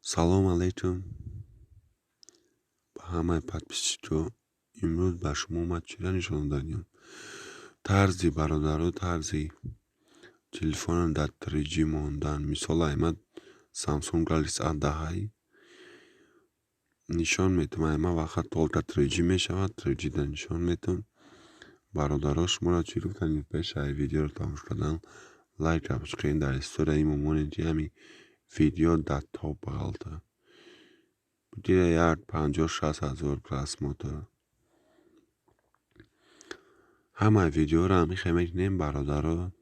سلام علیکم به همه подписчик‌ها. امروز به شما من چیزا نشون دادم. طرزی برادرها طرزی تلفن در 3G موندن. مثال ایمد Samsung Galaxy A10 نشان میتونم ایمد وقت تولتا 3G میشود 3G در نشان میتونم. برادرها شما را چی گفتن پیش ای ویدیو رو تماشا کردن لایک ابسکرین در استوری این مونیتی همی ویدیو در تاپ بغلتا دیره یاد 50-60 هزار پرسموتر همه ویدیو رو همی خیمه نیم برادرها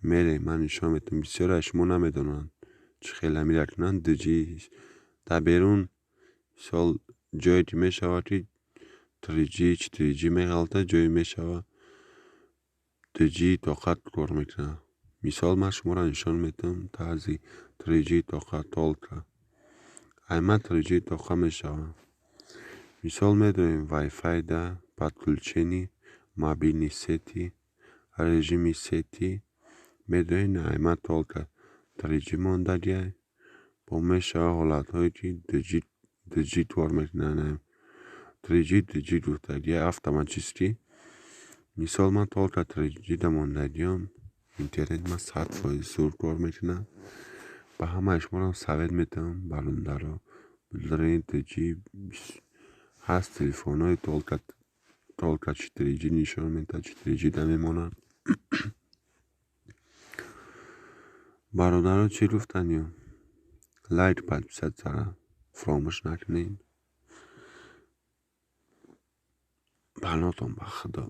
میره من نشان میتونم بسیار اشمو نمیدونن چه خیلی میره کنن دجی در بیرون سال جایی که میشود که 3G 4G میغلطه جایی میشود دجی طاقت کار میکنه مثال من شما را نشان میتونم طرزی 3G طاقت تولتا ایمه 3G طاقت میشود مثال میدونیم وای فای ده подключение мобильной сети режиме сети میدونیم ایمه تولتا 3G مونده دیه با میشود حالت هایی که دجی کار میکنه 3G دجی دوسته دیه автоматически مثال من تولتا 3G ده مونده دیم اینترنت من 100% زور کار میکنه به همه شما را سوید میتونم برونده را بلدرین دجی هست تلفون های تولتا 4G نشان میده 4G ده میمونن برادرها چی گفتن یا لایک подписать سره فراموش نکنین بناتون به خدا